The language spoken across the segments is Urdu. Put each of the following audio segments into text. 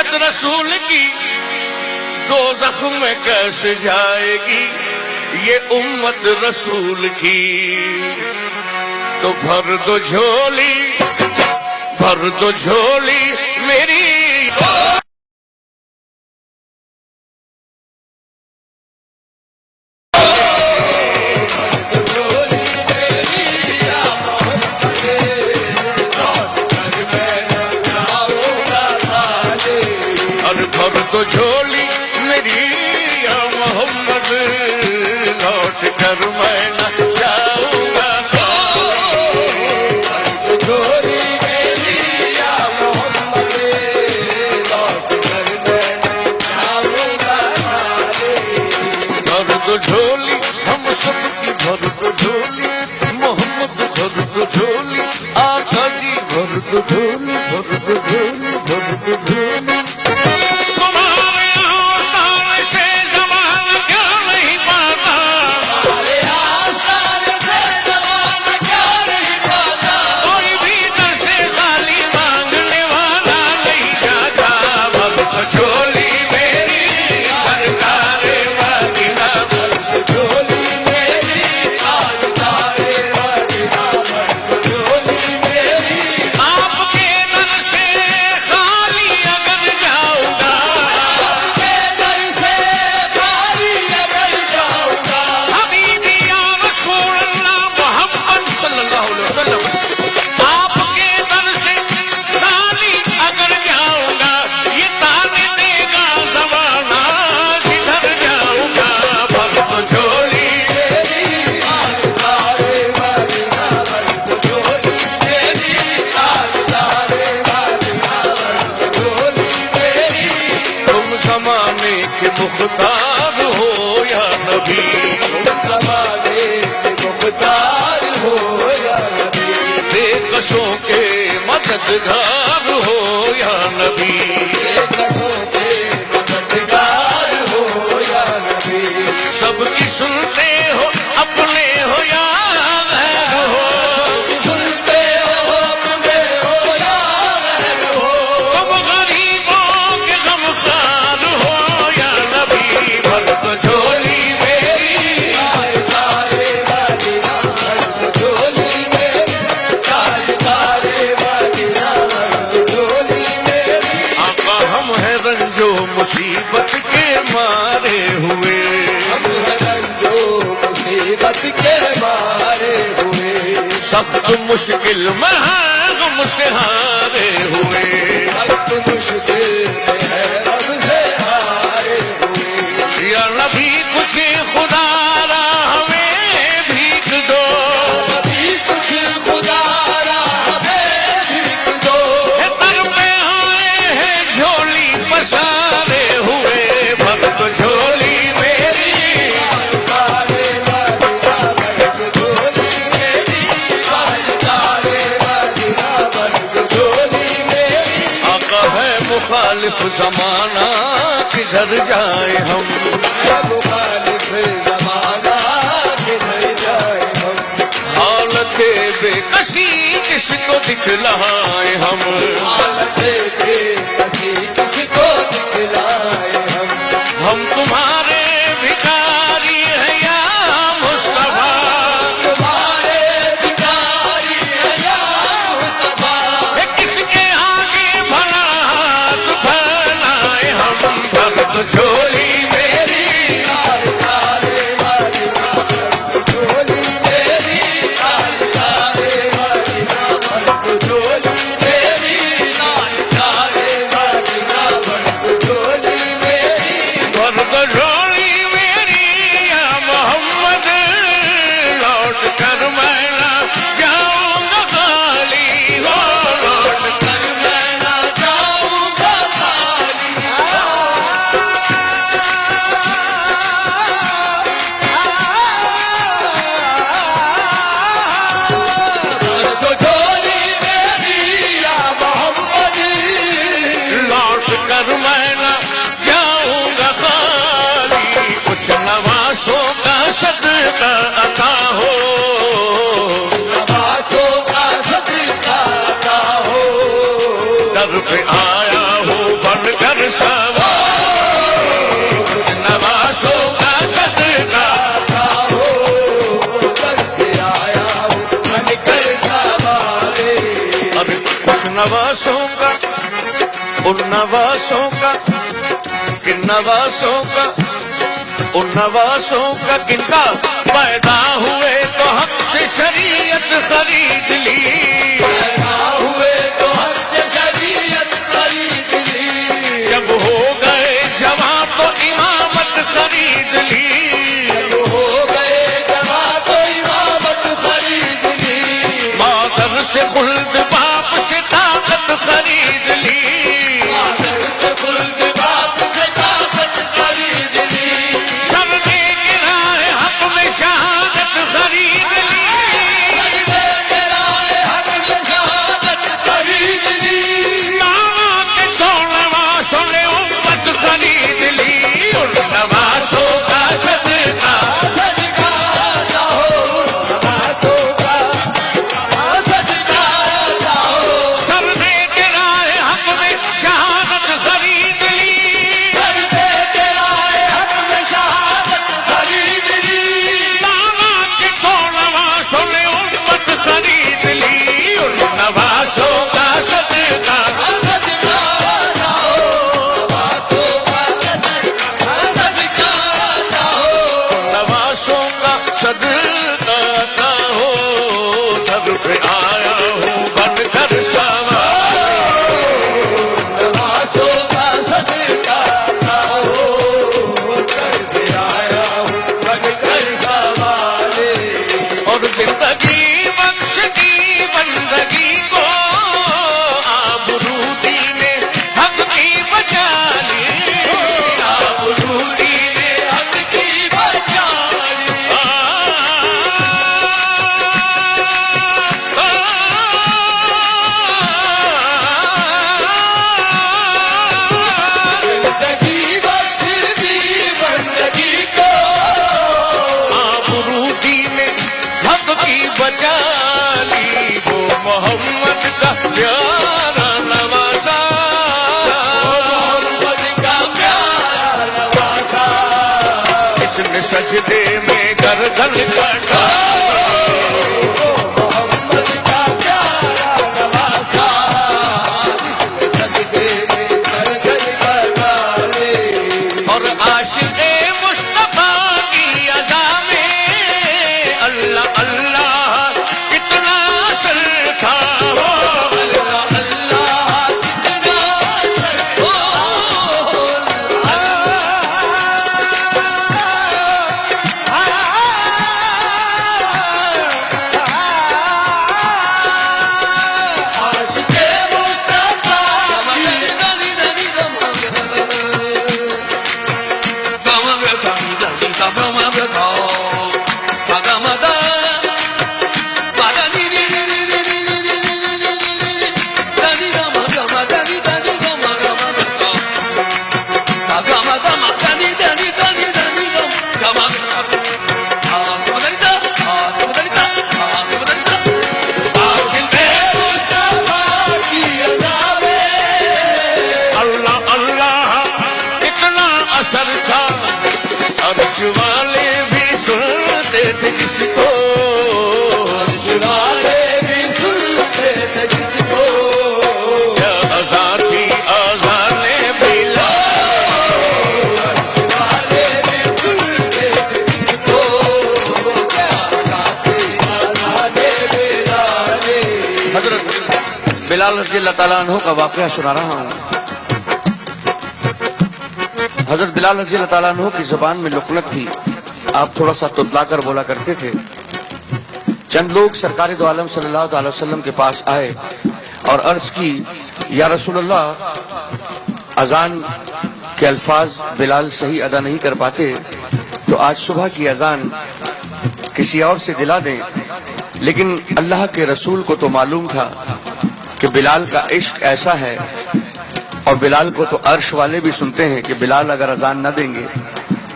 جنت رسول کی دوزخ میں کیسے جائے گی یہ امت رسول کی؟ تو بھر دو جھولی میری تو جھولی میری یا محمد لوٹ کر میں نہ جاؤں گا جھولی میری یا محمد لوٹ کر میں نہ جاؤں گا بھر دو جھولی ہم سب کی بھر دو جھولی محمد بھر دو جھولی آقا جی بھر دو جھولی بھر دو جھولی بھر دو جھولی مختار ہو یا نبی زمانے کے مختار ہو یا نبی بے کشوں کے مددگار ہو یا نبی بے کشوں کے مددگار ہو یا نبی سب کی سنتے ہو اپنے ہو یا غیر ہو سنتے ہو اپنے ہو یا غیر ہو تم غریبوں کے غمخوار ہو بھر دو جھولی میری تارے مدینہ بھر دو جھولی میری تارے مدینہ بھر دو جھولی میری آقا ہم ہیں رنجو مصیبت کے مارے ہوئے ہم ہیں رنجو مصیبت کے مارے ہوئے سخت مشکل میں ہیں غم سے ہارے ہوئے سخت مشکل میں ہے غم سے ہارے ہوئے یا نبی کچھ خدا را ہمیں بھیک دو نبی کچھ خدا را ہمیں بھیک دو در پہ آئے ہیں جھولی پسارے ہوئے بھر دو جھولی میری تارے مدینہ بھر دو جھولی میری تارے مدینہ بھر دو جھولی میری آقا ہے مخالف زمانہ کدھر جائے ہم مخالف زمانہ کدھر جائے ہم حالت بے کسی کس کو دکھلائے ہم حالت بے کسی کس کو دکھلائے ہم تمہارے بھکاری ہیں یا مصطفیٰ تمہارے بھکاری ہیں یا مصطفیٰ کس کے آگے بھلا ہاتھ پھیلائے ہم بھر دو جھولی میری تارے مدینہ بھر دو جھولی میری تارے مدینہ بھر دو جھولی میری تارے مدینہ بھر دو جھولی میری بھر دو جھولی میری یا محمد لوٹ کر میں نہ جاؤں گا خالی ہو لوٹ کر میں نہ جاؤں گا خالی نوازوں کا صدقہ عطا ہو نوازوں کا صدقہ عطا ہو در پہ آیا ہو بن کر نواسوں کا ان نواسوں کا کن نواسوں کا ان نواسوں کا کن کا پیدا ہوئے تو حق سے شریعت خرید لی پیدا ہوئے تو حق سے شریعت خرید لی جب ہو گئے جوان تو امامت خرید لی جب ہو گئے جوان تو امامت خرید لی مادر سے خلد باپ سے طاقت خرید لی مادر سے خلد باپ سے طاقت خرید لی سب نے گرائے حق میں شہادت خرید لی سب نے گرائے حق میں شہادت خرید لی ماما کے دو نواسوں نے امت خرید لی ان نواسوں کا صدقہ صدقہ جاؤ نواسوں کا صدقہ جاؤ سب نے گرائے حق میں شہادت خرید لی سب نے گرائے حق میں شہادت خرید لی ماما کے دو نواسوں نے امت خرید لی ان نواسوں کا صدقہ صدقہ جاؤ نواسوں کا صدقہ جاؤ نواسوں کا صدقہ نہ ہو تب پہ آیا ہوں بن کر سوار نواسوں کا صدقہ نہ ہو تب پہ آیا ہوں بن کر سوار اور زندگی بخش دی بندگی کو آبرودی نے حق کی بچا لی آبرودی نے حق کی بچا زندگی بخش دی بندگی کو آبرودی نے حق کی بچا لی وہ محمد کا پیارا نوازا محمد کا پیارا نوازا اس نے سجدے میں گردن کٹا محمد کا پیارا نوازا اس نے سجدے میں گردن کٹا اور عاشق مصطفیٰ کی ادا میں اللہ اللہ کتنا اثر تھا اللہ اللہ کتنا اثر تھا عاشق اثر تھا عرش والے بھی سنتے تھے جس کو عرش والے بھی سنتے تھے جس کو کیا آزاد تھی آزاد بلا عرش والے بھی سنتے تھے جس کو کیا آزاد تھی آزاد بلا حضرت بلال رضی اللہ تعالیٰ عنہ کا واقعہ سنا رہا ہوں حضرت بلال رضی اللہ تعالیٰ عنہ کی زبان میں لکنت تھی آپ تھوڑا سا تتلا کر بولا کرتے تھے چند لوگ سرکار دو عالم صلی اللہ علیہ وسلم کے پاس آئے اور عرض کی یا رسول اللہ اذان کے الفاظ بلال صحیح ادا نہیں کر پاتے تو آج صبح کی اذان کسی اور سے دلا دیں لیکن اللہ کے رسول کو تو معلوم تھا کہ بلال کا عشق ایسا ہے اور بلال کو تو عرش والے بھی سنتے ہیں کہ بلال اگر اذان نہ دیں گے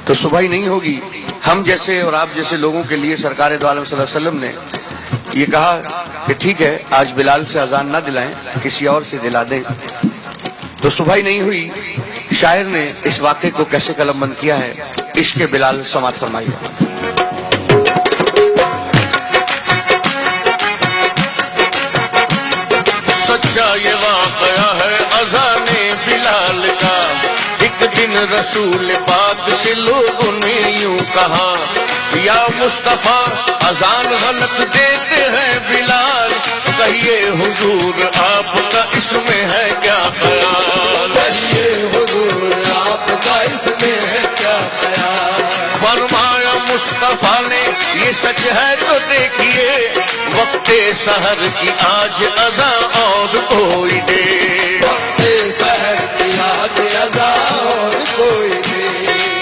تو صبح ہی نہیں ہوگی ہم جیسے اور آپ جیسے لوگوں کے لیے سرکار دو عالم صلی اللہ علیہ وسلم نے یہ کہا کہ ٹھیک ہے آج بلال سے اذان نہ دلائیں کسی اور سے دلا دیں تو صبح ہی نہیں ہوئی شاعر نے اس واقعے کو کیسے قلم بند کیا ہے عشق بلال سماعت فرمائیے سچا یہ واقعہ ہے اذان بلال کا. ایک دن رسول پاک سے لوگوں نے یوں کہا یا مصطفیٰ اذان غلط دیتے ہیں بلال, کہیے حضور آپ کا اس میں ہے کیا خیال. کہیے حضور آپ کا اس میں ہے کیا خیال. فرمایا مصطفیٰ نے یہ سچ ہے تو دیکھیے وقت سحر کی آج اذان اور کوئی دے. وقت سحر کی آج اذان اور کوئی دے.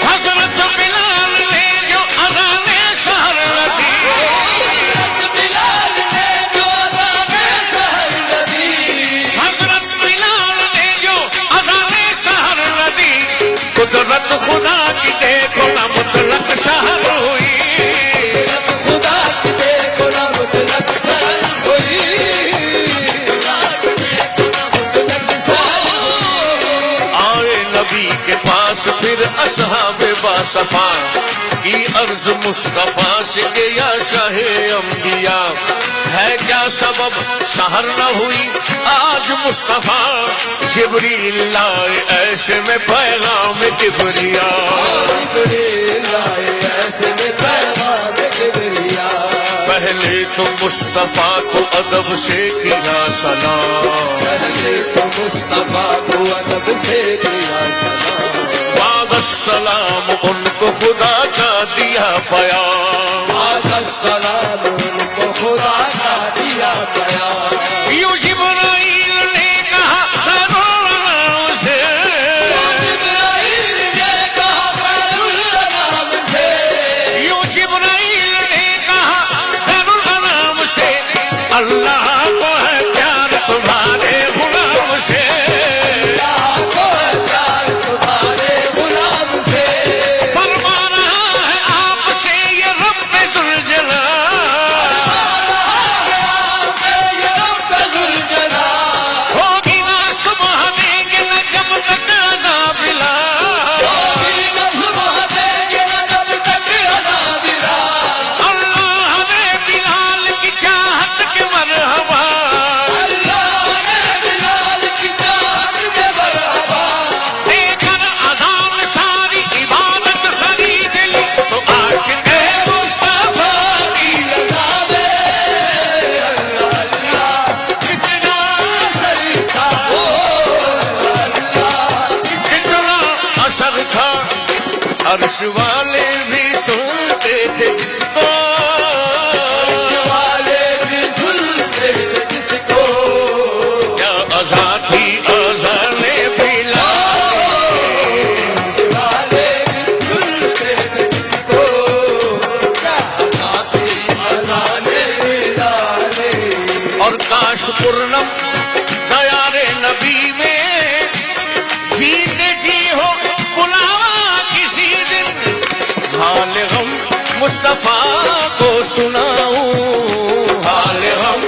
حضرت بلال نے جو اذان سحر دی, حضرت بلال نے جو اذان سحر دی, حضرت بلال نے جو اذان سحر دی, قدرت خدا کی دیکھو نہ مطلق سحر ہوئی. خدا کی دیکھو نہ مطلق سحر ہوئی. آئے نبی کے پاس پھر اصحاب باصفا کی عرض مصطفیٰ سے کہ یا شاہ انبیاء ہے کیا سبب سحر نہ ہوئی آج مصطفیٰ. جبریل لائے ایسے میں پیغام کبریاء, جبریل آئے ایسے میں پیغام کبریاء. پہلے تو مصطفیٰ کو ادب سے کیا سلام, پہلے تو مصطفیٰ کو ادب سے کیا سلام. بعد السلام ان کو خدا کا دیا پیام. بعد السلام ان کو خدا کا دیا پیام. یوں جبرائیل نے کہا خیرالانام سے, جبرائیل نے کہا خیرالانام سے, یوں جبرائیل نے کہا خیرالانام سے, اللہ کو ہے پیار تمہارے غلام سے. اللہ کو ہے پیار تمہارے غلام سے. فرما رہا ہے آپ سے یہ رب ذوالجلال, ہوگی نہ صبح دیں گے نہ جب تک عذاب بلال. اللہ نے بلال کی چاہت کے مرحبا, دے کر اذان ساری عبادت خرید لی تو عاشق مصطفیٰ کی جتنا اثر تھا عرش والے بھی سنتے تھے جس کو, کیا اذان تھی اذان بلال. اور کاش پورنم دیار نبی میں جیتے جی ہو بلاوا کسی دن, حال غم مصطفیٰ کو سناؤں, حال غم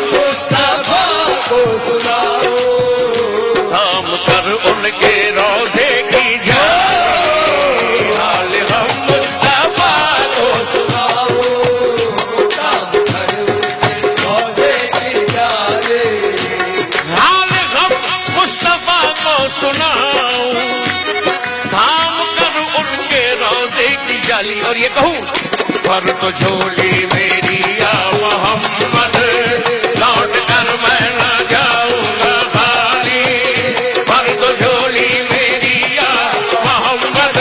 تھام کر ان کے روزے کی جان, حال غم مصطفیٰ کو حال غم مصطفیٰ کو سناؤں, تھام کر ان کے روزے کی جالی. اور یہ کہوں پر تو جھولی میری یا محمد لوٹ کر میں نہ جاؤں گا خالی, پر تو جھولی میری یا محمد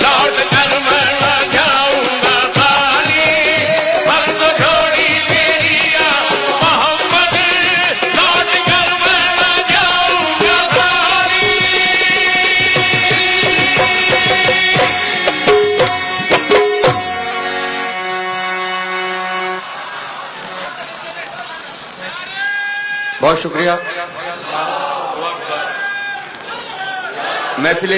لوٹ کر میں نہ جاؤں گا خالی, پر تو جھولی میری یا محمد لوٹ کر میں نہ جاؤں گا خالی. بہت شکریہ. محفل